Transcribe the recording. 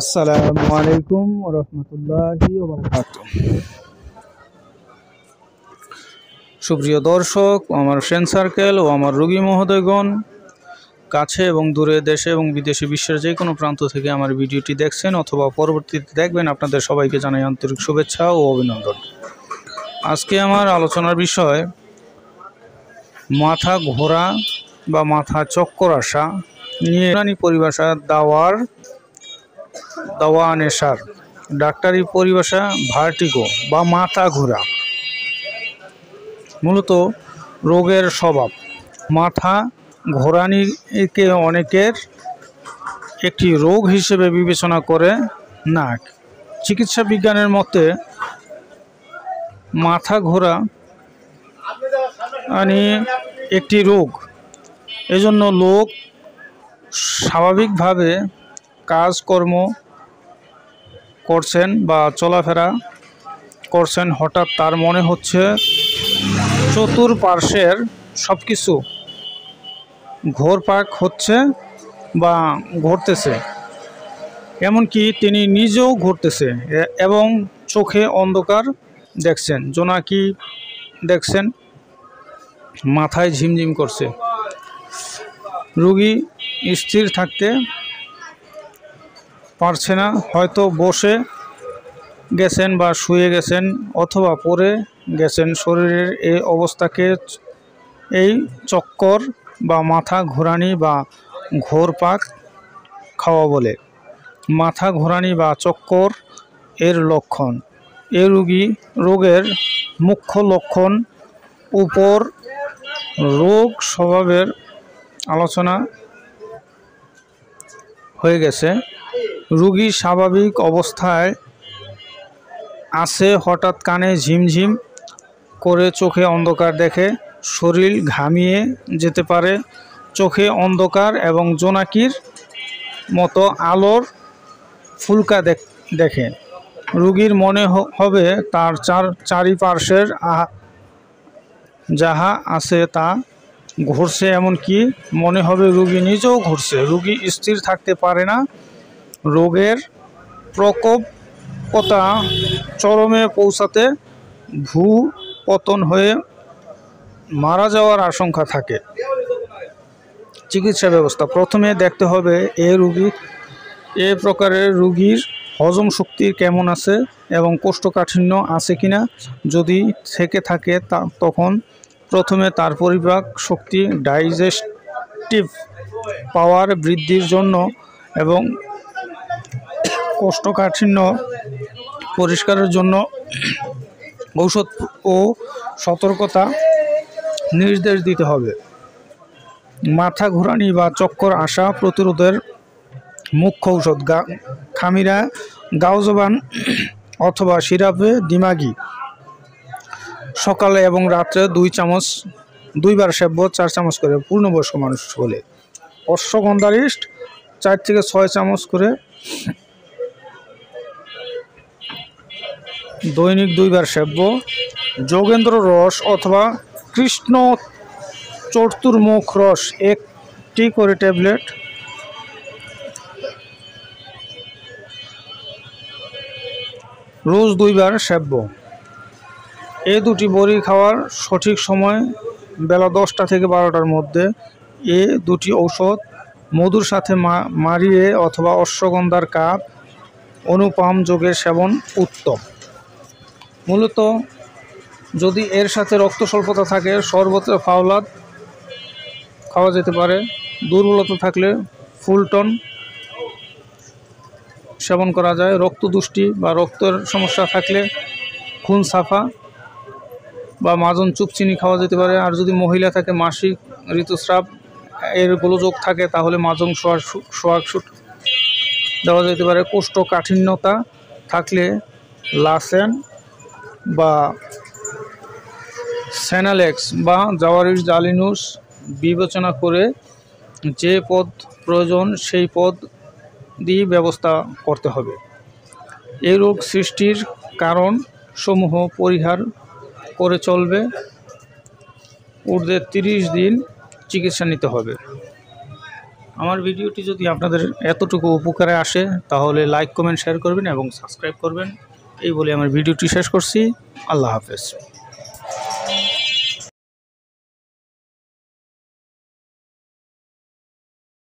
আসসালামু আলাইকুম ওয়া রাহমাতুল্লাহি ওয়া বারাকাতুহু। সুপ্রিয় দর্শক, আমার ফ্রেন্ড সার্কেল ও আমার রোগী মহোদয়গণ, কাছে এবং দূরে, দেশে এবং বিদেশে, বিশ্বের যে কোনো প্রান্ত থেকে আমার ভিডিওটি দেখছেন অথবা পরবর্তীতে দেখবেন, আপনাদের সবাইকে জানাই আন্তরিক শুভেচ্ছা ও অভিনন্দন। আজকে আমার আলোচনার বিষয় মাথা ঘোরা বা মাথা চক্কর আসা নিয়ে। ইউনানি পরিভাষা দাওয়া নেশার, ডাক্তারি পরিভাষা ভার্টিগো বা মাথা ঘোরা। মূলত রোগের স্বভাব। মাথা ঘোরানিকে অনেকের একটি রোগ হিসেবে বিবেচনা করে না। চিকিৎসা বিজ্ঞানের মতে মাথা ঘোরা একটি রোগ। এজন্য লোক স্বাভাবিকভাবে কাজকর্ম করছেন বা চলাফেরা করছেন, হঠাৎ তার মনে হচ্ছে চতুর্পার্শ্বের সব কিছু ঘোরপাক হচ্ছে বা ঘুরতেছে, এমনকি তিনি নিজেও ঘুরতেছে এবং চোখে অন্ধকার দেখছেন, জোনাকি দেখছেন, মাথায় ঝিমঝিম করছে। রোগী স্থির থাকতে পারছে না, হয়তো বসে গেছেন বা শুয়ে গেছেন অথবা পড়ে গেছেন। শরীরের এই অবস্থাকে এই চক্কর বা মাথা ঘোরানি বা ঘোরপাক খাওয়া বলে। মাথা ঘোরানি বা চক্কর এর লক্ষণ। এই রোগের মুখ্য লক্ষণ উপর রোগ স্বভাবের আলোচনা হয়ে গেছে। রোগী স্বাভাবিক অবস্থায় আছে, হঠাৎ কানে ঝিমঝিম করে, চোখে অন্ধকার দেখে, শরীর ঘামিয়ে যেতে পারে, চোখে অন্ধকার এবং জোনাকির মতো আলোর ফুলকা দেখে। রোগীর মনে হবে তার চারিপার্শ্বের যাহা আছে তা ঘুরছে, এমনকি মনে হবে রোগী নিজেও ঘুরছে। রোগী স্থির থাকতে পারে না। রোগের প্রকোপতা চরমে পৌঁছাতে ভূপতন হয়ে মারা যাওয়ার আশঙ্কা থাকে। চিকিৎসা ব্যবস্থা। প্রথমে দেখতে হবে এ প্রকারের রোগীর হজম শক্তি কেমন আছে এবং কোষ্ঠকাঠিন্য আছে কিনা। যদি থেকে থাকে তখন প্রথমে তার পরিপাক শক্তি, ডাইজেস্টিভ পাওয়ার বৃদ্ধির জন্য এবং কোষ্ঠকাঠিন্য পরিষ্কারের জন্য ঔষধ ও সতর্কতা নির্দেশ দিতে হবে। মাথা ঘোরানি বা চক্কর আসা প্রতিরোধের মুখ্য ঔষধ খামিরা, গাউজবান অথবা সিরাপে দিমাগি। সকালে এবং রাত্রে 2বার সেব্য, 4 চামচ করে পূর্ণবয়স্ক মানুষ হলে। অশ্বগন্ধারিষ্ট 4 থেকে 6 চামচ করে দৈনিক 2বার সেব্য। যোগেন্দ্র রস অথবা কৃষ্ণ চতুর্মুখ রস 1টি করে ট্যাবলেট রোজ 2বার সেব্য। এই দুটি বড়ি খাওয়ার সঠিক সময় বেলা 10টা থেকে 12টার মধ্যে। এ দুটি ঔষধ মধুর সাথে মারিয়ে অথবা অশ্বগন্ধার কাপ অনুপাম যোগে সেবন উত্তম। মূলত যদি এর সাথে রক্ত স্বল্পতা থাকে, শরবতে ফাওলাদ খাওয়া যেতে পারে। দুর্বলতা থাকলে ফুলটন সেবন করা যায়। রক্তদুষ্টি বা রক্তের সমস্যা থাকলে খুন সাফা বা মাজন চুপচিনি খাওয়া যেতে পারে। আর যদি মহিলা থাকে, মাসিক ঋতুস্রাব এর গোলযোগ থাকে, তাহলে মাজন সোয়াকসুট দেওয়া যেতে পারে। কোষ্ঠকাঠিন্যতা থাকলে লাসেন বা সেনালেক্স বা জাওয়ারিস জালিনুস বিবেচনা করে যে পদ প্রয়োজন সেই পদ দিয়ে ব্যবস্থা করতে হবে। এই রোগ সৃষ্টির কারণ সমূহ পরিহার করে চলবে। ঊর্ধ্বে 30 দিন চিকিৎসা নিতে হবে। আমার ভিডিওটি যদি আপনাদের এতটুকু উপকারে আসে তাহলে লাইক কমেন্ট শেয়ার করবেন এবং সাবস্ক্রাইব করবেন। এই বলে আমার ভিডিওটি শেষ করছি। আল্লাহ হাফেজ।